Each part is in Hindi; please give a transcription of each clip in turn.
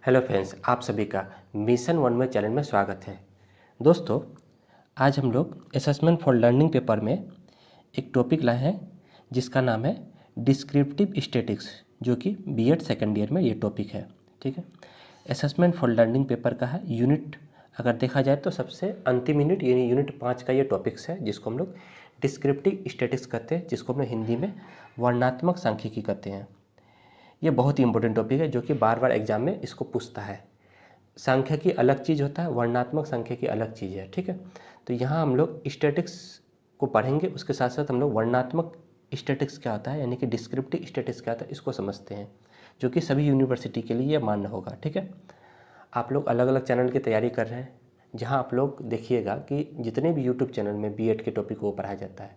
हेलो फ्रेंड्स, आप सभी का मिशन वन में चैनल में स्वागत है। दोस्तों, आज हम लोग असेसमेंट फॉर लर्निंग पेपर में एक टॉपिक लाए हैं जिसका नाम है डिस्क्रिप्टिव स्टैटिक्स, जो कि बीएड सेकेंड ईयर में ये टॉपिक है। ठीक है, असेसमेंट फॉर लर्निंग पेपर का है यूनिट, अगर देखा जाए तो सबसे अंतिम यूनिट यानी यूनिट 5 का ये टॉपिक्स है, जिसको हम लोग डिस्क्रिप्टिव स्टैटिक्स कहते हैं, जिसको हम लोग हिंदी में वर्णनात्मक सांख्यिकी कहते हैं। ये बहुत ही इंपॉर्टेंट टॉपिक है जो कि बार बार एग्जाम में इसको पूछता है। सांख्यिकी अलग चीज़ होता है, वर्णनात्मक सांख्यिकी अलग चीज़ है। ठीक है, तो यहाँ हम लोग स्टैटिक्स को पढ़ेंगे, उसके साथ साथ हम लोग वर्णनात्मक स्टैटिक्स क्या होता है यानी कि डिस्क्रिप्टिव स्टैटिक्स क्या होता है इसको समझते हैं, जो कि सभी यूनिवर्सिटी के लिए मान्य होगा। ठीक है, आप लोग अलग अलग चैनल की तैयारी कर रहे हैं, जहाँ आप लोग देखिएगा कि जितने भी यूट्यूब चैनल में बीएड के टॉपिक को पढ़ाया जाता है,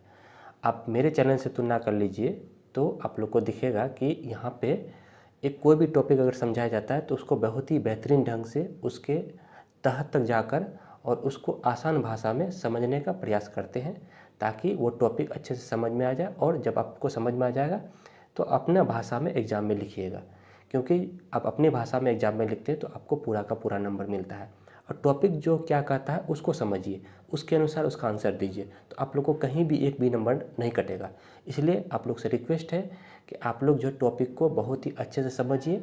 आप मेरे चैनल से तुलना कर लीजिए तो आप लोग को दिखेगा कि यहाँ पे एक कोई भी टॉपिक अगर समझाया जाता है तो उसको बहुत ही बेहतरीन ढंग से उसके तह तक जाकर और उसको आसान भाषा में समझने का प्रयास करते हैं, ताकि वो टॉपिक अच्छे से समझ में आ जाए। और जब आपको समझ में आ जाएगा तो अपना भाषा में एग्ज़ाम में लिखिएगा, क्योंकि आप अपनी भाषा में एग्ज़ाम में लिखते हैं तो आपको पूरा का पूरा नंबर मिलता है। और टॉपिक जो क्या कहता है उसको समझिए, उसके अनुसार उसका आंसर दीजिए, तो आप लोग को कहीं भी एक भी नंबर नहीं कटेगा। इसलिए आप लोग से रिक्वेस्ट है कि आप लोग जो टॉपिक को बहुत ही अच्छे से समझिए,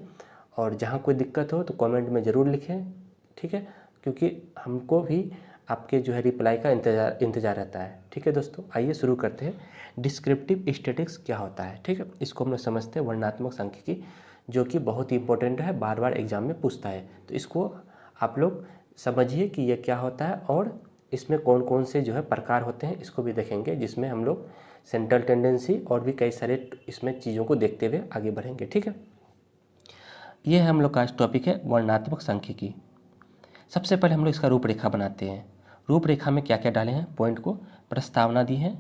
और जहाँ कोई दिक्कत हो तो कमेंट में ज़रूर लिखें। ठीक है, क्योंकि हमको भी आपके जो है रिप्लाई का इंतज़ार रहता है। ठीक है दोस्तों, आइए शुरू करते हैं। डिस्क्रिप्टिव स्टैटिक्स क्या होता है? ठीक है, इसको हम लोग समझते हैं वर्णनात्मक सांख्यिकी, जो कि बहुत ही इंपॉर्टेंट है, बार बार एग्जाम में पूछता है। तो इसको आप लोग समझिए कि ये क्या होता है और इसमें कौन कौन से जो है प्रकार होते हैं, इसको भी देखेंगे, जिसमें हम लोग सेंट्रल टेंडेंसी और भी कई सारे इसमें चीज़ों को देखते हुए आगे बढ़ेंगे। ठीक है, ये है हम लोग का आज टॉपिक है वर्णनात्मक सांख्यिकी। सबसे पहले हम लोग इसका रूपरेखा बनाते हैं। रूपरेखा में क्या क्या डाले हैं, पॉइंट को प्रस्तावना दी है,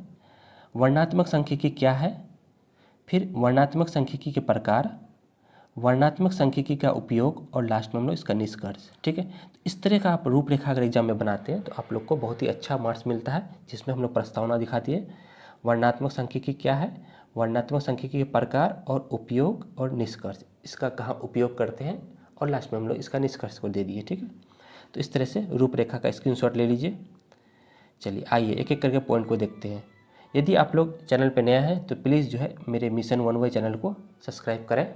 वर्णनात्मक सांख्यिकी क्या है, फिर वर्णनात्मक सांख्यिकी के प्रकार, वर्णनात्मक सांख्यिकी का उपयोग, और लास्ट में हम लोग इसका निष्कर्ष। ठीक है, तो इस तरह का आप रूपरेखा अगर एग्जाम में बनाते हैं तो आप लोग को बहुत ही अच्छा मार्क्स मिलता है, जिसमें हम लोग प्रस्तावना दिखाती है, वर्णनात्मक सांख्यिकी क्या है, वर्णनात्मक सांख्यिकी के प्रकार और उपयोग और निष्कर्ष, इसका कहाँ उपयोग करते हैं, और लास्ट में हम लोग इसका निष्कर्ष को दे दिए। ठीक है, तो इस तरह से रूपरेखा का स्क्रीनशॉट ले लीजिए। चलिए आइए एक एक करके पॉइंट को देखते हैं। यदि आप लोग चैनल पर नया है तो प्लीज़ जो है मेरे मिशन वन वे चैनल को सब्सक्राइब करें,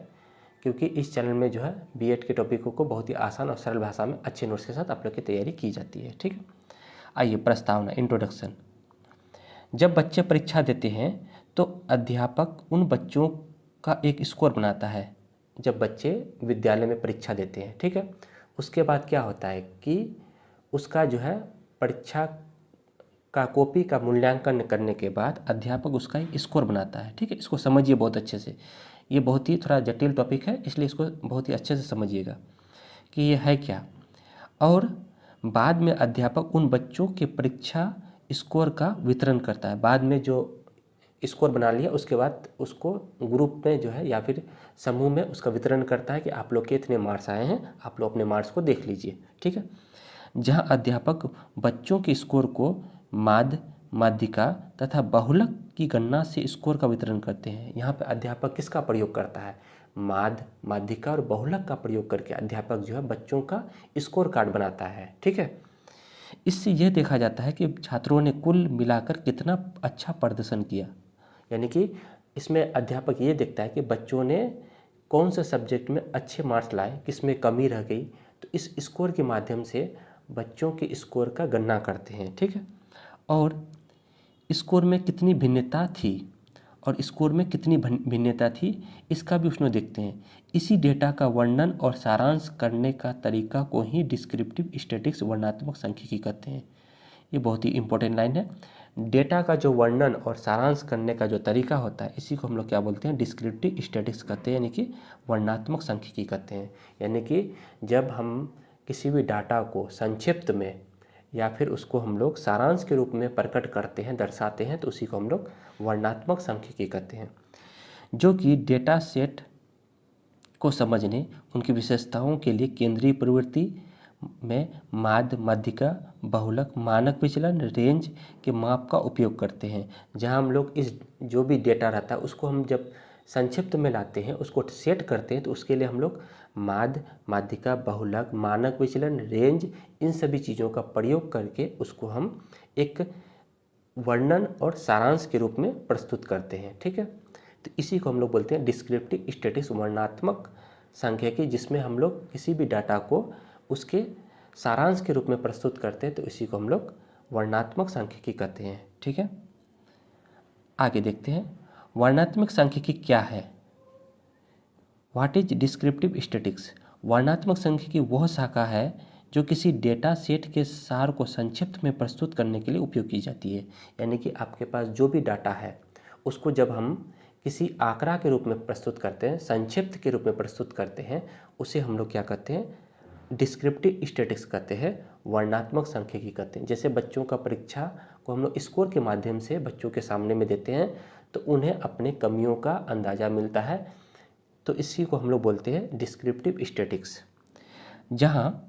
क्योंकि इस चैनल में जो है बीएड के टॉपिकों को बहुत ही आसान और सरल भाषा में अच्छे नोट्स के साथ आप लोग की तैयारी की जाती है। ठीक है, आइए प्रस्तावना, इंट्रोडक्शन। जब बच्चे परीक्षा देते हैं तो अध्यापक उन बच्चों का एक स्कोर बनाता है। जब बच्चे विद्यालय में परीक्षा देते हैं, ठीक है, उसके बाद क्या होता है कि उसका जो है परीक्षा का कॉपी का मूल्यांकन करने के बाद अध्यापक उसका एक स्कोर बनाता है। ठीक है, इसको समझिए बहुत अच्छे से, ये बहुत ही थोड़ा जटिल टॉपिक है, इसलिए इसको बहुत ही अच्छे से समझिएगा कि ये है क्या। और बाद में अध्यापक उन बच्चों के परीक्षा स्कोर का वितरण करता है। बाद में जो स्कोर बना लिया उसके बाद उसको ग्रुप में जो है या फिर समूह में उसका वितरण करता है कि आप लोग के इतने मार्क्स आए हैं, आप लोग अपने मार्क्स को देख लीजिए। ठीक है, जहाँ अध्यापक बच्चों के स्कोर को माध्य, माध्यिका तथा बहुलक की गणना से स्कोर का वितरण करते हैं। यहाँ पे अध्यापक किसका प्रयोग करता है? माध्य, माध्यिका और बहुलक का प्रयोग करके अध्यापक जो है बच्चों का स्कोर कार्ड बनाता है। ठीक है, इससे यह देखा जाता है कि छात्रों ने कुल मिलाकर कितना अच्छा प्रदर्शन किया, यानी कि इसमें अध्यापक ये देखता है कि बच्चों ने कौन से सब्जेक्ट में अच्छे मार्क्स लाए, किस में कमी रह गई, तो इस स्कोर के माध्यम से बच्चों के स्कोर का गणना करते हैं। ठीक है, और स्कोर में कितनी भिन्नता थी और स्कोर में कितनी भिन्नता थी इसका भी उसमें देखते हैं। इसी डेटा का वर्णन और सारांश करने का तरीका को ही डिस्क्रिप्टिव स्टैटिक्स वर्णनात्मक सांख्यिकी कहते हैं। ये बहुत ही इंपॉर्टेंट लाइन है। डेटा का जो वर्णन और सारांश करने का जो तरीका होता है, इसी को हम लोग क्या बोलते हैं? डिस्क्रिप्टिव स्टैटिक्स कहते हैं, यानी कि वर्णनात्मक सांख्यिकी कहते हैं। यानी कि जब हम किसी भी डाटा को संक्षिप्त में या फिर उसको हम लोग सारांश के रूप में प्रकट करते हैं, दर्शाते हैं, तो उसी को हम लोग वर्णनात्मक सांख्यिकी कहते हैं, जो कि डेटा सेट को समझने, उनकी विशेषताओं के लिए केंद्रीय प्रवृत्ति में माध्य, माध्यिका, बहुलक, मानक विचलन, रेंज के माप का उपयोग करते हैं। जहां हम लोग इस जो भी डेटा रहता है उसको हम जब संक्षिप्त में लाते हैं, उसको सेट करते हैं, तो उसके लिए हम लोग माध्य, माध्यिका, बहुलक, मानक विचलन, रेंज, इन सभी चीज़ों का प्रयोग करके उसको हम एक वर्णन और सारांश के रूप में प्रस्तुत करते हैं। ठीक है, तो इसी को हम लोग बोलते हैं डिस्क्रिप्टिव स्टैटिस्टिक्स, वर्णनात्मक सांख्यिकी, जिसमें हम लोग किसी भी डाटा को उसके सारांश के रूप में प्रस्तुत करते हैं, तो इसी को हम लोग वर्णनात्मक सांख्यिकी कहते हैं। ठीक है, आगे देखते हैं वर्णनात्मक सांख्यिकी क्या है। What is descriptive statistics. वर्णनात्मक सांख्यिकी वह शाखा है जो किसी डेटा सेट के सार को संक्षिप्त में प्रस्तुत करने के लिए उपयोग की जाती है। यानी कि आपके पास जो भी डाटा है उसको जब हम किसी आंकड़ा के रूप में प्रस्तुत करते हैं, संक्षिप्त के रूप में प्रस्तुत करते हैं, उसे हम लोग क्या कहते हैं, डिस्क्रिप्टिव स्टैटिस्टिक्स कहते हैं, वर्णनात्मक सांख्यिकी कहते हैं। जैसे बच्चों का परीक्षा को हम लोग स्कोर के माध्यम से बच्चों के सामने में देते हैं तो उन्हें अपने कमियों का अंदाज़ा मिलता है, तो इसी को हम लोग बोलते हैं डिस्क्रिप्टिव स्टैटिस्टिक्स। जहाँ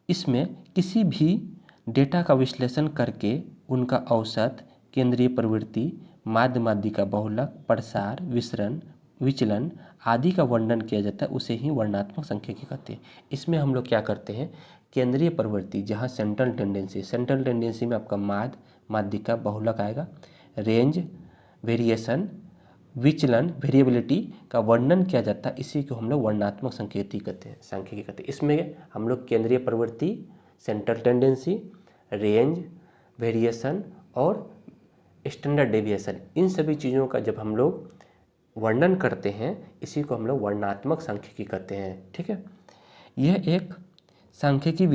इसमें किसी भी डेटा का विश्लेषण करके उनका औसत, केंद्रीय प्रवृत्ति, माध्य, माध्यिका, बहुलक, प्रसार, विचलन आदि का वर्णन किया जाता है, उसे ही वर्णनात्मक सांख्यिकी कहते हैं। इसमें हम लोग क्या करते हैं, केंद्रीय प्रवृत्ति जहाँ सेंट्रल टेंडेंसी में आपका माध्य, माध्यिका, बहुलक आएगा, रेंज, वेरिएशन, विचलन, वेरिएबिलिटी का वर्णन किया जाता है, इसी को हम लोग वर्णनात्मक सांख्यिकी कहते हैं। इसमें हम लोग केंद्रीय प्रवृत्ति, सेंट्रल टेंडेंसी, रेंज, वेरिएशन और स्टैंडर्ड डेविएशन, इन सभी चीज़ों का जब हम लोग वर्णन करते हैं, इसी को हम लोग वर्णनात्मक सांख्यिकी कहते हैं। ठीक है, यह एक सांख्यिकी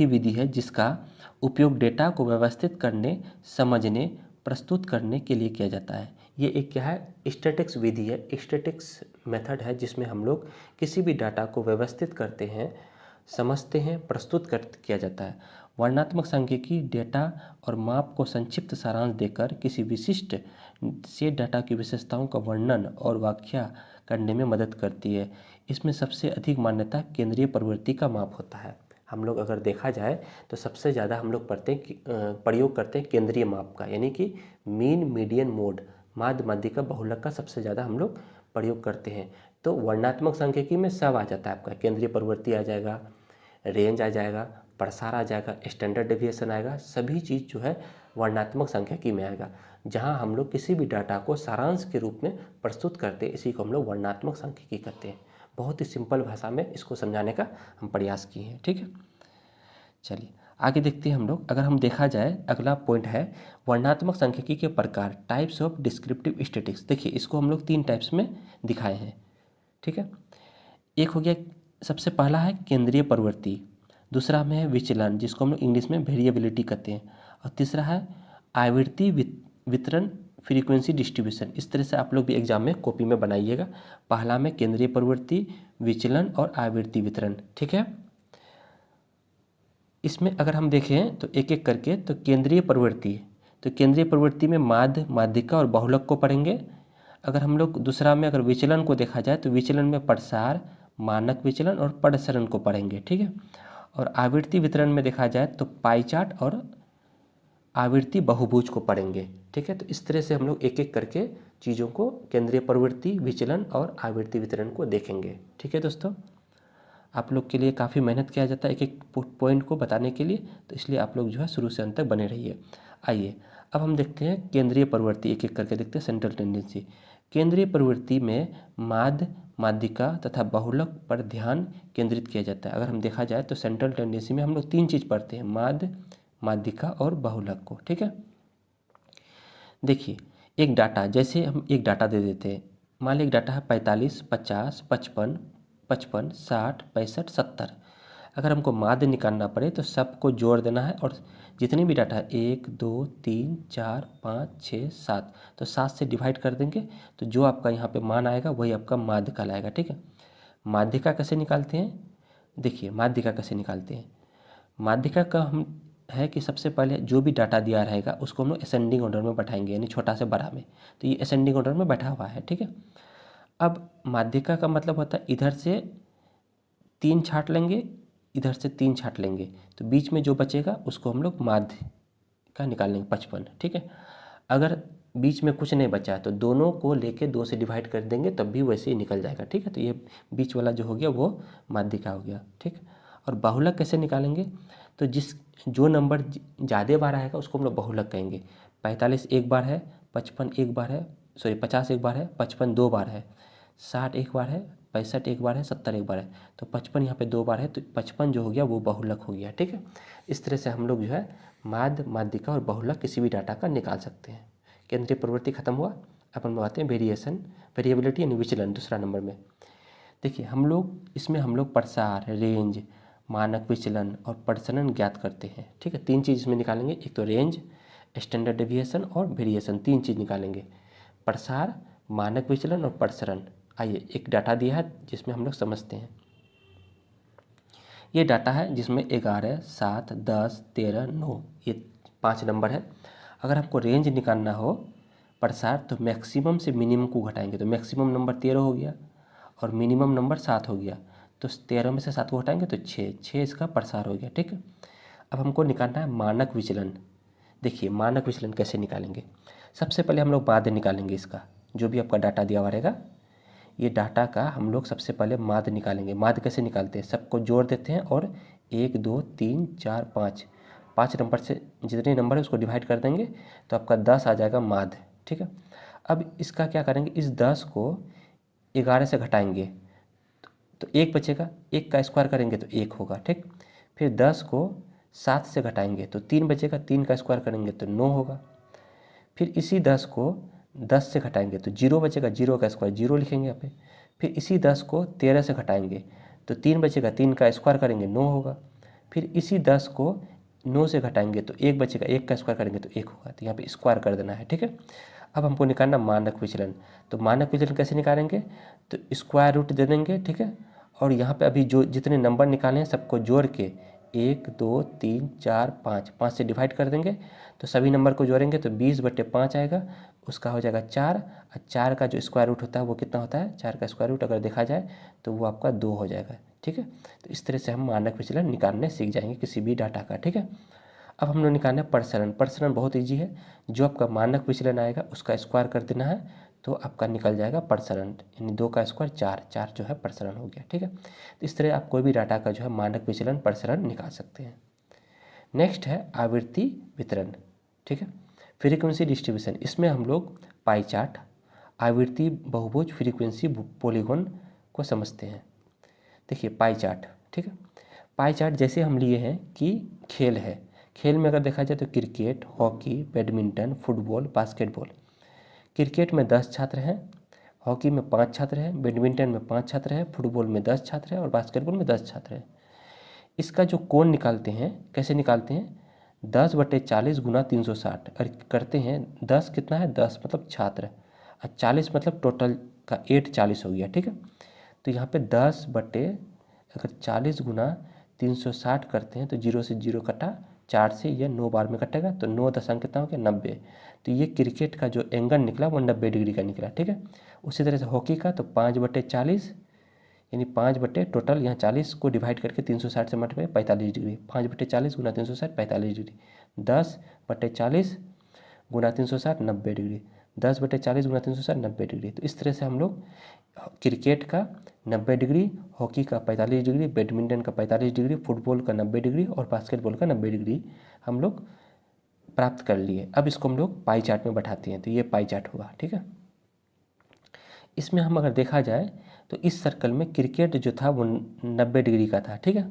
विधि है जिसका उपयोग डेटा को व्यवस्थित करने, समझने, प्रस्तुत करने के लिए किया जाता है। ये एक क्या है, स्टैटिस्टिक्स विधि है, स्टैटिस्टिक्स मेथड है, जिसमें हम लोग किसी भी डाटा को व्यवस्थित करते हैं, समझते हैं, प्रस्तुत किया जाता है। वर्णनात्मक सांख्यिकी डेटा और माप को संक्षिप्त सारांश देकर किसी विशिष्ट से डाटा की विशेषताओं का वर्णन और व्याख्या करने में मदद करती है। इसमें सबसे अधिक मान्यता केंद्रीय प्रवृत्ति का माप होता है। हम लोग अगर देखा जाए तो सबसे ज़्यादा हम लोग प्रयोग करते हैं केंद्रीय माप का, यानी कि मीन, मीडियन, मोड, माध्य, माध्यिका, बहुलक का सबसे ज़्यादा हम लोग प्रयोग करते हैं। तो वर्णनात्मक सांख्यिकी में सब आ जाता है आपका, केंद्रीय प्रवृत्ति आ जाएगा, रेंज आ जाएगा, प्रसार आ जाएगा, स्टैंडर्ड डेविएशन आएगा, सभी चीज़ जो है वर्णनात्मक सांख्यिकी में आएगा, जहां हम लोग किसी भी डाटा को सारांश के रूप में प्रस्तुत करते हैं, इसी को हम लोग वर्णनात्मक सांख्यिकी करते हैं। बहुत ही सिंपल भाषा में इसको समझाने का हम प्रयास किए हैं। ठीक है, चलिए आगे देखते हैं हम लोग। अगर हम देखा जाए, अगला पॉइंट है वर्णनात्मक सांख्यिकी के प्रकार, टाइप्स ऑफ डिस्क्रिप्टिव स्टैटिस्टिक्स। देखिए, इसको हम लोग 3 टाइप्स में दिखाए हैं। ठीक है, एक हो गया, सबसे पहला है केंद्रीय प्रवृत्ति, दूसरा में है विचलन, जिसको हम लोग इंग्लिश में वेरिएबिलिटी कहते हैं, और तीसरा है आवृत्ति वितरण, फ्रीक्वेंसी डिस्ट्रीब्यूशन। इस तरह से आप लोग भी एग्जाम में कॉपी में बनाइएगा। पहला में केंद्रीय प्रवृत्ति, विचलन और आवृत्ति वितरण। ठीक है, इसमें अगर हम देखें तो एक एक करके, तो केंद्रीय प्रवृत्ति में माध्य, माध्यिका और बहुलक को पढ़ेंगे। अगर हम लोग दूसरा में अगर विचलन को देखा जाए तो विचलन में प्रसार, मानक विचलन और प्रसरण को पढ़ेंगे। ठीक है, और आवृत्ति वितरण में देखा जाए तो पाई चार्ट और आवृत्ति बहुभुज को पढ़ेंगे। ठीक है, तो इस तरह से हम लोग एक एक करके चीज़ों को, केंद्रीय प्रवृत्ति, विचलन और आवृत्ति वितरण को देखेंगे। ठीक है दोस्तों, आप लोग के लिए काफ़ी मेहनत किया जाता है एक एक पॉइंट को बताने के लिए, तो इसलिए आप लोग जो है शुरू से अंत तक बने रहिए। आइए अब हम देखते हैं केंद्रीय प्रवृत्ति, एक एक करके देखते हैं। सेंट्रल टेंडेंसी, केंद्रीय प्रवृत्ति में माध्य, माध्यिका तथा बहुलक पर ध्यान केंद्रित किया जाता है। अगर हम देखा जाए तो सेंट्रल टेंडेंसी में हम लोग 3 चीज़ पढ़ते हैं, माध्य, माध्यिका और बहुलक को। ठीक है, देखिए एक डाटा, जैसे हम एक डाटा दे देते हैं, मान लीजिए एक डाटा है 45, 50, 55, 55, 60, 65, 70। अगर हमको माध्य निकालना पड़े तो सबको जोड़ देना है, और जितनी भी डाटा है 1, 2, 3, 4, 5, 6, 7, तो 7 से डिवाइड कर देंगे, तो जो आपका यहाँ पे मान आएगा वही आपका माध्य कहलाएगा। ठीक है, माध्यिका कैसे निकालते हैं, देखिए माध्यिका कैसे निकालते हैं। माध्यिका का हम है कि सबसे पहले जो भी डाटा दिया रहेगा उसको हम लोग असेंडिंग ऑर्डर में बैठाएंगे, यानी छोटा से बड़ा में, तो ये असेंडिंग ऑर्डर में बैठा हुआ है। ठीक है, अब माध्यिका का मतलब होता है इधर से 3 छांट लेंगे, इधर से 3 छांट लेंगे, तो बीच में जो बचेगा उसको हम लोग माध्य का निकाल लेंगे, 55। ठीक है, अगर बीच में कुछ नहीं बचा है तो दोनों को लेके 2 से डिवाइड कर देंगे तब भी वैसे ही निकल जाएगा। ठीक है, तो ये बीच वाला जो हो गया वो माध्यिका हो गया। ठीक, और बहुलक कैसे निकालेंगे, तो जो नंबर ज़्यादा बार आएगा उसको हम लोग बहुलक कहेंगे। 45 एक बार है, 55 एक बार है, 50 एक बार है, 55 2 बार है, 60 एक बार है, 65 एक बार है, 70 एक बार है, तो 55 यहाँ पे 2 बार है, तो 55 जो हो गया वो बहुलक हो गया। ठीक है, इस तरह से हम लोग जो है माध्यिका और बहुलक किसी भी डाटा का निकाल सकते हैं। केंद्रीय प्रवृत्ति खत्म हुआ। अब हम लोग आते हैं वेरिएबिलिटी यानी विचलन दूसरा नंबर में। देखिए इसमें हम लोग प्रसार, रेंज, मानक विचलन और प्रसरण ज्ञात करते हैं। ठीक है, 3 चीज़ इसमें निकालेंगे, एक तो रेंज, स्टैंडर्ड डेविएशन और वेरिएशन, 3 चीज़ निकालेंगे, प्रसार, मानक विचलन और प्रसरण। आइए एक डाटा दिया है जिसमें हम लोग समझते हैं। ये डाटा है जिसमें 11, 7, 10, 13, 9 ये 5 नंबर है। अगर आपको रेंज निकालना हो प्रसार तो मैक्सिमम से मिनिमम को घटाएंगे, तो मैक्सिमम नंबर 13 हो गया और मिनिमम नंबर 7 हो गया, तो 13 में से 7 को घटाएंगे तो 6 इसका प्रसार हो गया। ठीक है, अब हमको निकालना है मानक विचलन। देखिए मानक विचलन कैसे निकालेंगे, सबसे पहले हम लोग माध्य निकालेंगे। इसका जो भी आपका डाटा दिया हुआ रहेगा ये डाटा का हम लोग सबसे पहले माध्य निकालेंगे। माध्य कैसे निकालते हैं, सबको जोड़ देते हैं और 1 2 3 4 5 नंबर से जितने नंबर है उसको डिवाइड कर देंगे तो आपका 10 आ जाएगा माध्य। ठीक है, अब इसका क्या करेंगे, इस 10 को 11 से घटाएंगे तो 1 बचेगा, 1 का स्क्वायर करेंगे तो 1 होगा। ठीक, फिर 10 को 7 से घटाएंगे तो 3 बचेगा, 3 का स्क्वायर करेंगे तो 9 होगा। फिर इसी 10 को 10 से घटाएंगे तो 0 बचेगा, 0 का स्क्वायर 0 लिखेंगे यहाँ पे। फिर इसी 10 को 13 से घटाएंगे तो 3 बचेगा, 3 का स्क्वायर करेंगे 9 होगा। फिर इसी 10 को 9 से घटाएंगे तो 1 बचेगा, 1 का स्क्वायर करेंगे तो 1 होगा, तो यहाँ पे स्क्वायर कर देना है। ठीक है, अब हमको निकालना मानक विचलन। तो मानक विचलन कैसे निकालेंगे, तो स्क्वायर रूट दे देंगे। ठीक है, और यहाँ पे अभी जो जितने नंबर निकाले हैं सबको जोड़ के 1 2 3 4 5 से डिवाइड कर देंगे तो सभी नंबर को जोड़ेंगे तो 20/5 आएगा, उसका हो जाएगा 4। और 4 का जो स्क्वायर रूट होता है वो कितना होता है, 4 का स्क्वायर रूट अगर देखा जाए तो वो आपका 2 हो जाएगा। ठीक है, तो इस तरह से हम मानक विचलन निकालने सीख जाएंगे किसी भी डाटा का। ठीक है, अब हम लोग निकालना है प्रसरण। प्रसरण बहुत ईजी है, जो आपका मानक विचलन आएगा उसका स्क्वायर कर देना है तो आपका निकल जाएगा प्रसरण, यानी 2 का स्क्वायर 4 जो है प्रसरण हो गया। ठीक है, तो इस तरह आप कोई भी डाटा का जो है मानक विचलन प्रसरण निकाल सकते हैं। नेक्स्ट है आवृत्ति वितरण। ठीक है, फ्रीक्वेंसी डिस्ट्रीब्यूशन, इसमें हम लोग पाई चार्ट, आवृत्ति बहुभुज, फ्रीक्वेंसी पॉलीगॉन को समझते हैं। देखिए पाई चार्ट, ठीक है, पाई चार्ट जैसे हम लिए हैं कि खेल है, खेल में अगर देखा जाए तो cricket, hockey, badminton, football, basketball. Cricket में 10 छात्र हैं, हॉकी में 5 छात्र हैं, बैडमिंटन में 5 छात्र हैं, फुटबॉल में 10 छात्र हैं और बास्केटबॉल में 10 छात्र हैं। इसका जो कोण निकालते हैं, कैसे निकालते हैं, 10/40 गुना 360 और करते हैं 10 कितना है, 10 मतलब छात्र और 40 मतलब टोटल का 8 40 हो गया। ठीक है, तो यहाँ पे 10/40 गुना 360 करते हैं तो 0 से 0 कटा, 4 से यह 9 बार में कटेगा तो 9 दशमलव कितना हो गया, 90। तो ये क्रिकेट का जो एंगल निकला वो 90 डिग्री का निकला। ठीक है, उसी तरह से हॉकी का तो 5/40 यानी 5 टोटल यहाँ 40 को डिवाइड करके 360 से मल्टीप्लाई 45 डिग्री, 5/40 गुना 360 45 डिग्री, 10/40 गुना 360 90 डिग्री, 10/40 गुना 360 90 डिग्री। तो इस तरह से हम लोग क्रिकेट का 90 डिग्री, हॉकी का 45 डिग्री, बैडमिंटन का 45 डिग्री, फुटबॉल का 90 डिग्री और बास्केटबॉल का 90 डिग्री हम लोग प्राप्त कर लिए। अब इसको हम लोग पाई चार्ट में बैठाते हैं तो ये पाई चार्ट हुआ। ठीक है, इसमें हम अगर देखा जाए तो इस सर्कल में क्रिकेट जो था वो 90 डिग्री का था। ठीक है,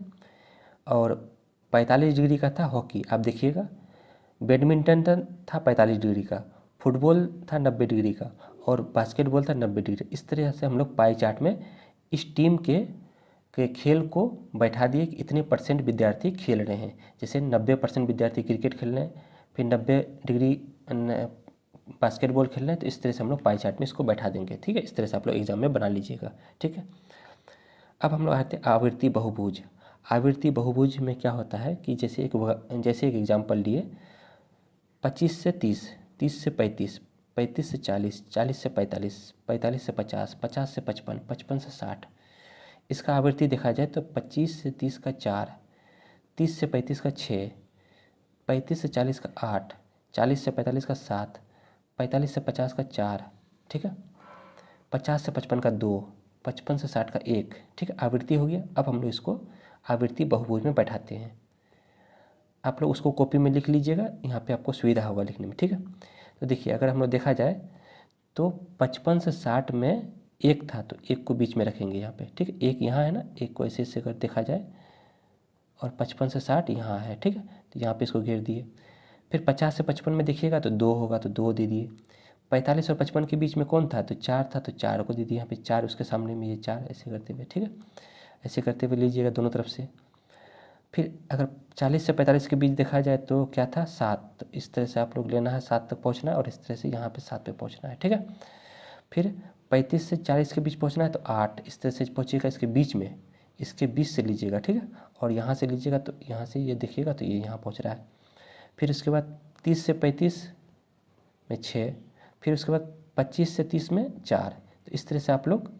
और 45 डिग्री का था हॉकी। आप देखिएगा बैडमिंटन था 45 डिग्री का, फुटबॉल था 90 डिग्री का और बास्केटबॉल था 90 डिग्री। इस तरह से हम लोग पाई चार्ट में इस टीम के खेल को बैठा दिए कि इतने % विद्यार्थी खेल रहे हैं। जैसे 90% विद्यार्थी क्रिकेट खेल रहे हैं, फिर 90 डिग्री बास्केटबॉल खेल रहे हैं, तो इस तरह से हम लोग पाई चार्ट में इसको बैठा देंगे। ठीक है, इस तरह से आप लोग एग्जाम में बना लीजिएगा। ठीक है, अब हम लोग आते हैं आवृत्ति बहुभुज। आवृत्ति बहुभुज में क्या होता है कि जैसे एक एग्जाम्पल लिए 25 से 30, 30 से 35, 35 से 40, 40 से 45, 45 से 50, 50 से 55, 55 से 60। इसका आवृत्ति देखा जाए तो 25 से 30 का 4, 30 से 35 का 6, 35 से 40 का 8, 40 से 45 का 7, 45 से 50 का 4, ठीक है, 50 से 55 का 2, 55 से 60 का 1, ठीक है, आवृत्ति हो गया। अब हम लोग इसको आवृत्ति बहुभुज में बैठाते हैं। आप लोग उसको कॉपी में लिख लीजिएगा, यहाँ पे आपको सुविधा होगा लिखने में, ठीक है। तो देखिए अगर हम लोग देखा जाए तो 55 से 60 में 1 था, तो 1 को बीच में रखेंगे यहाँ पे, ठीक है, 1 यहाँ है ना, 1 को ऐसे ऐसे अगर देखा जाए, और 55 से 60 यहाँ है, ठीक है, तो यहाँ पे इसको घेर दिए। फिर 50 से 55 में देखिएगा तो 2 होगा, तो 2 दे दिए। 45 और 55 के बीच में कौन था, तो 4 था, तो 4 को दे दिए यहाँ पे, 4 उसके सामने में ये 4, ऐसे करते हुए, ठीक है, ऐसे करते हुए लीजिएगा दोनों तरफ से। फिर अगर 40 से 45 के बीच देखा जाए तो क्या था, 7, तो इस तरह से आप लोग लेना है, 7 तक पहुँचना है, और इस तरह से यहाँ पे 7 पे पहुँचना है, ठीक है। फिर 35 से 40 के बीच पहुँचना है तो 8, इस तरह से पहुँचिएगा, इसके बीच में, इसके बीच से लीजिएगा, ठीक है, और यहाँ से लीजिएगा तो यहाँ से ये देखिएगा तो ये यहाँ पहुँच रहा है। फिर उसके बाद 30 से 35 में 6, फिर उसके बाद 25 से 30 में 4। तो इस तरह से आप लोग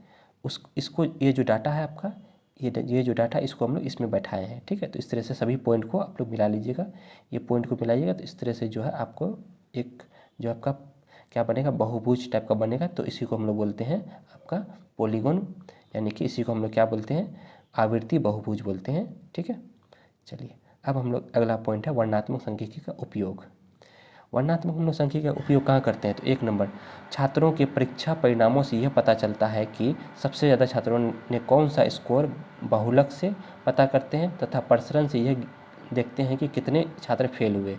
इसको, ये जो डाटा है आपका, ये जो डाटा इसको हम लोग इसमें बैठाए हैं, ठीक है। तो इस तरह से सभी पॉइंट को आप लोग मिला लीजिएगा, ये पॉइंट को मिलाइएगा, तो इस तरह से जो है आपको एक जो आपका क्या बनेगा, बहुभुज टाइप का बनेगा। तो इसी को हम लोग बोलते हैं आपका पॉलीगॉन, यानी कि इसी को हम लोग क्या बोलते हैं, आवृत्ति बहुभुज बोलते हैं, ठीक है। चलिए अब हम लोग अगला पॉइंट है वर्णनात्मक सांख्यिकी का उपयोग। वर्णनात्मक हम लोग सांख्यिकी का उपयोग कहाँ करते हैं, तो 1 नंबर, छात्रों के परीक्षा परिणामों से यह पता चलता है कि सबसे ज़्यादा छात्रों ने कौन सा स्कोर बहुलक से पता करते हैं, तथा प्रसरण से यह देखते हैं कि कितने छात्र फेल हुए।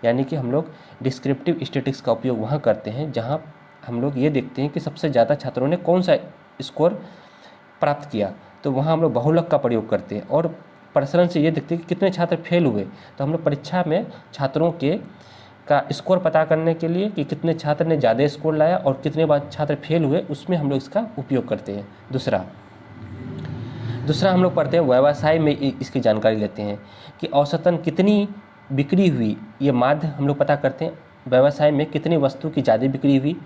यानी कि हम लोग डिस्क्रिप्टिव स्टैटिस्टिक्स का उपयोग वहाँ करते हैं जहाँ हम लोग ये देखते हैं कि सबसे ज़्यादा छात्रों ने कौन सा स्कोर प्राप्त किया, तो वहाँ हम लोग बहुलक का प्रयोग करते हैं। और प्रसरण से ये देखते हैं कि कितने छात्र फेल हुए, तो हम लोग परीक्षा में छात्रों का स्कोर पता करने के लिए कि कितने छात्र ने ज़्यादा स्कोर लाया और कितने बार छात्र फेल हुए, उसमें हम लोग इसका उपयोग करते हैं। दूसरा हम लोग पढ़ते हैं व्यवसाय में इसकी जानकारी लेते हैं कि औसतन कितनी बिक्री हुई, ये माध्य हम लोग पता करते हैं। व्यवसाय में कितनी वस्तु की ज़्यादा बिक्री हुई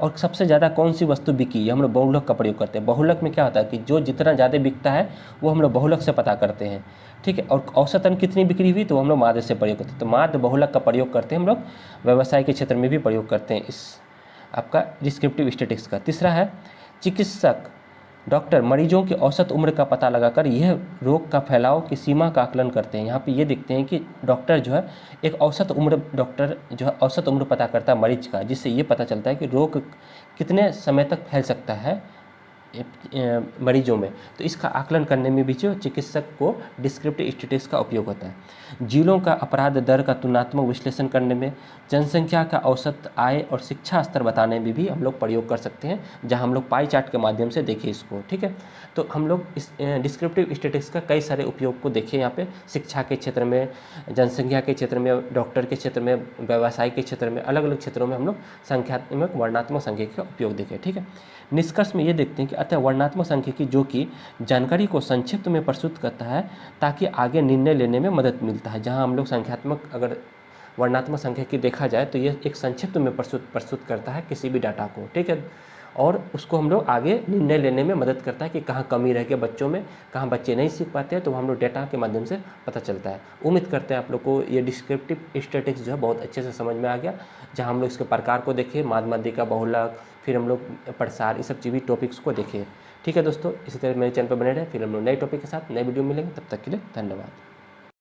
और सबसे ज़्यादा कौन सी वस्तु बिकी, ये हम लोग बहुलक का प्रयोग करते हैं। बहुलक में क्या होता है कि जो जितना ज़्यादा बिकता है वो हम लोग बहुलक से पता करते हैं, ठीक है। और औसतन कितनी बिक्री हुई तो हम लोग माध्य से प्रयोग करते हैं। तो माध्य बहुलक का प्रयोग करते हैं हम लोग, व्यवसाय के क्षेत्र में भी प्रयोग करते हैं इस आपका डिस्क्रिप्टिव स्टैटिस्टिक्स का। तीसरा है चिकित्सक डॉक्टर मरीजों की औसत उम्र का पता लगाकर यह रोग का फैलाव की सीमा का आकलन करते हैं। यहाँ पे ये देखते हैं कि डॉक्टर जो है एक औसत उम्र, डॉक्टर जो है औसत उम्र पता करता है मरीज का, जिससे ये पता चलता है कि रोग कितने समय तक फैल सकता है मरीजों में। तो इसका आकलन करने में भी जो चिकित्सक को डिस्क्रिप्टिव स्टैटिस्टिक्स का उपयोग होता है। जिलों का अपराध दर का तुलनात्मक विश्लेषण करने में, जनसंख्या का औसत आय और शिक्षा स्तर बताने में भी हम लोग प्रयोग कर सकते हैं, जहां हम लोग पाई चार्ट के माध्यम से देखें इसको, ठीक है। तो हम लोग इस डिस्क्रिप्टिव स्टैटिस्टिक्स का कई सारे उपयोग को देखें यहाँ पे, शिक्षा के क्षेत्र में, जनसंख्या के क्षेत्र में, डॉक्टर के क्षेत्र में, व्यवसाय के क्षेत्र में, अलग अलग क्षेत्रों में हम लोग संख्यात्मक वर्णनात्मक सांख्यिकी का उपयोग देखें, ठीक है। निष्कर्ष में ये देखते हैं कि अतः वर्णनात्मक सांख्यिकी जो कि जानकारी को संक्षिप्त में प्रस्तुत करता है ताकि आगे निर्णय लेने में मदद मिलता है। जहां हम लोग संख्यात्मक, अगर वर्णनात्मक सांख्यिकी देखा जाए तो ये एक संक्षिप्त में प्रस्तुत करता है किसी भी डाटा को, ठीक है, और उसको हम लोग आगे निर्णय लेने में मदद करता है कि कहाँ कमी रह गई बच्चों में, कहाँ बच्चे नहीं सीख पाते हैं, तो हम लोग डेटा के माध्यम से पता चलता है। उम्मीद करते हैं आप लोग को ये डिस्क्रिप्टिव स्टैटिस्टिक्स जो है बहुत अच्छे से समझ में आ गया, जहाँ हम लोग इसके प्रकार को देखें, माध्य माध्यिका, बहुलक, फिर हम लोग प्रसार, ये सब चीज़ टॉपिक्स को देखें, ठीक है दोस्तों। इसी तरह मेरे चैनल पर बने रहें, फिर हम लोग नए टॉपिक के साथ नए वीडियो मिलेंगे। तब तक के लिए धन्यवाद।